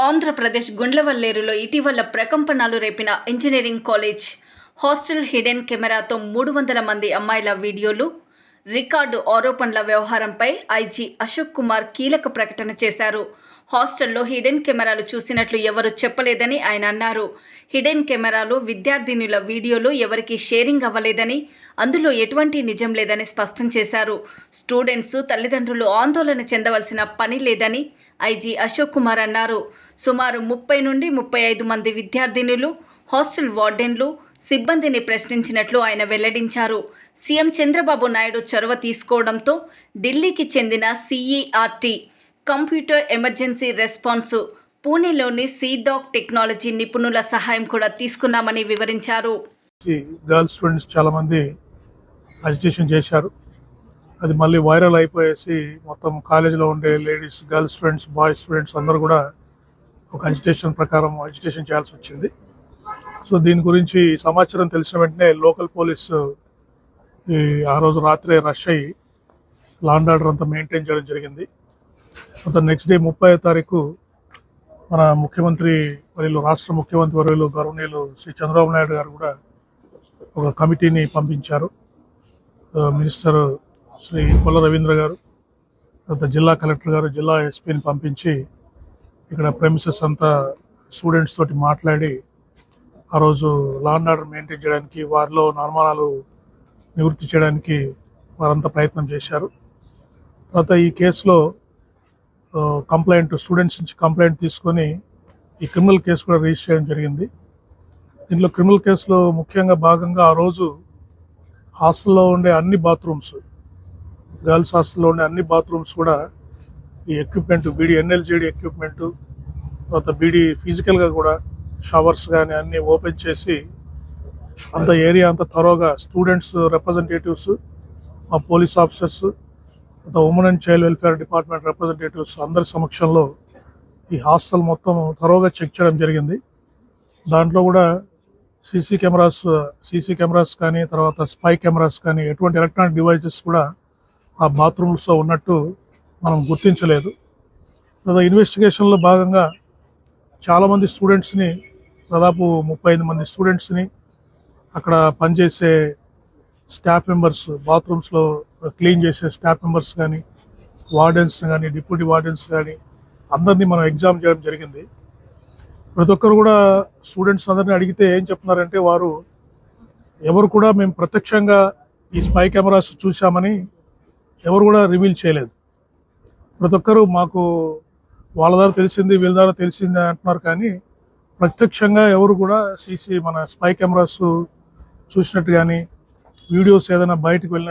ఆంధ్రప్రదేశ్ గుండ్లవల్లేరులో ఇటీవల ప్రకంపనలు రేపిన engineering college hostel hidden కెమెరాతో 300 మంది అమ్మాయిల వీడియోలు రికార్డు ఆరోపణల వ్యవహారంపై ఐజీ అశోక్ కుమార్ కీలక ప్రకటన చేశారు. హాస్టల్లో హిడెన్ కెమెరాలు చూసినట్లు ఎవరూ చెప్పలేదని ఆయన అన్నారు. హిడెన్ కెమెరాలు విద్యార్థినుల వీడియోలు ఎవరికీ షేరింగ్ అవ్వలేదని, అందులో ఎటువంటి నిజం లేదని స్పష్టం చేశారు. స్టూడెంట్స్ తల్లిదండ్రులు ఆందోళన చెందవలసిన పని లేదని ఐజీ అశోక్ కుమార్ అన్నారు. సుమారు 30 నుండి 35 మంది విద్యార్థినులు, హాస్టల్ వార్డెన్లు, సిబ్బందిని ప్రశ్నించినట్లు ఆయన వెల్లడించారు. సీఎం చంద్రబాబు నాయుడు చొరవ తీసుకోవడంతో ఢిల్లీకి చెందిన CERT కంప్యూటర్ ఎమర్జెన్సీ రెస్పాన్స్, పూణేలోని CDOC టెక్నాలజీ నిపుణుల సహాయం కూడా తీసుకున్నామని వివరించారు. గర్ల్స్ స్టూడెంట్స్ చాలా మంది అజిటేషన్ చేశారు. అది మళ్ళీ వైరల్ అయిపోయేసి మొత్తం కాలేజీలో ఉండే ladies, girls students, boys students అందరూ కూడా ఒక అజిటేషన్ ప్రకారం అజిటేషన్ చేయాల్సి వచ్చింది. సో దీని గురించి సమాచారం తెలిసిన వెంటనే లోకల్ పోలీసు ఆ రోజు రాత్రే రష్ అయ్యి లా అండ్ ఆర్డర్ అంతా మెయింటైన్ చేయడం జరిగింది. మొత్తం నెక్స్ట్ డే 30వ తారీఖు మన ముఖ్యమంత్రి వర్యులు, రాష్ట్ర ముఖ్యమంత్రి వర్యులు గౌరవనీయులు శ్రీ చంద్రబాబు నాయుడు గారు కూడా ఒక కమిటీని పంపించారు. మినిస్టర్ శ్రీ కొల్ల రవీంద్ర గారు, తర్వాత జిల్లా కలెక్టర్ గారు, జిల్లా ఎస్పీని పంపించి ఇక్కడ ప్రెమిసెస్ అంతా స్టూడెంట్స్ తోటి మాట్లాడి ఆ రోజు లా అండ్ ఆర్డర్ మెయింటైన్ చేయడానికి, వారిలో అనుమానాలు నివృత్తి చేయడానికి వారంతా ప్రయత్నం చేశారు. తర్వాత ఈ కేసులో స్టూడెంట్స్ నుంచి కంప్లైంట్ తీసుకొని ఈ క్రిమినల్ కేసు కూడా రిజిస్టర్ చేయడం జరిగింది. దీంట్లో క్రిమినల్ కేసులో ముఖ్యంగా భాగంగా ఆ రోజు హాస్టల్లో ఉండే అన్ని బాత్రూమ్స్, గర్ల్స్ హాస్టల్లో ఉండే అన్ని బాత్రూమ్స్ కూడా ఈ ఎక్విప్మెంట్, NLGD ఎక్విప్మెంట్, తర్వాత ఫిజికల్గా కూడా షవర్స్ కానీ అన్నీ ఓపెన్ చేసి అంత ఏరియా అంతా థరోగా స్టూడెంట్స్ రిప్రజెంటేటివ్స్, ఆ police officers, women and child welfare department representatives అందరి సమక్షంలో ఈ హాస్టల్ మొత్తం థరోగా చెక్ చేయడం జరిగింది. దాంట్లో కూడా సీసీ కెమెరాస్ కానీ, తర్వాత స్పై కెమెరాస్ కానీ, ఎటువంటి ఎలక్ట్రానిక్ డివైజెస్ కూడా ఆ బాత్రూమ్స్లో ఉన్నట్టు మనం గుర్తించలేదు. ఇన్వెస్టిగేషన్లో భాగంగా చాలామంది స్టూడెంట్స్ని, దాదాపు 35 మంది స్టూడెంట్స్ని, అక్కడ పనిచేసే స్టాఫ్ మెంబర్స్, బాత్రూమ్స్లో క్లీన్ చేసే స్టాఫ్ మెంబర్స్ కానీ, వార్డెన్స్ కానీ, డిప్యూటీ వార్డెన్స్ కానీ అందరినీ మనం ఎగ్జామ్ చేయడం జరిగింది. ప్రతి ఒక్కరు కూడా స్టూడెంట్స్ అందరినీ అడిగితే ఏం చెప్తున్నారంటే, వారు ఎవరు కూడా మేము ప్రత్యక్షంగా ఈ స్పై కెమెరాస్ చూసామని ఎవరు కూడా రివీల్ చేయలేదు. ప్రతి ఒక్కరు మాకు వాళ్ళ ద్వారా తెలిసింది, వీళ్ళ ద్వారా తెలిసింది అంటున్నారు. కానీ ప్రత్యక్షంగా ఎవరు కూడా మన స్పై కెమెరాస్ చూసినట్టు కానీ, వీడియోస్ ఏదైనా బయటకు వెళ్ళిన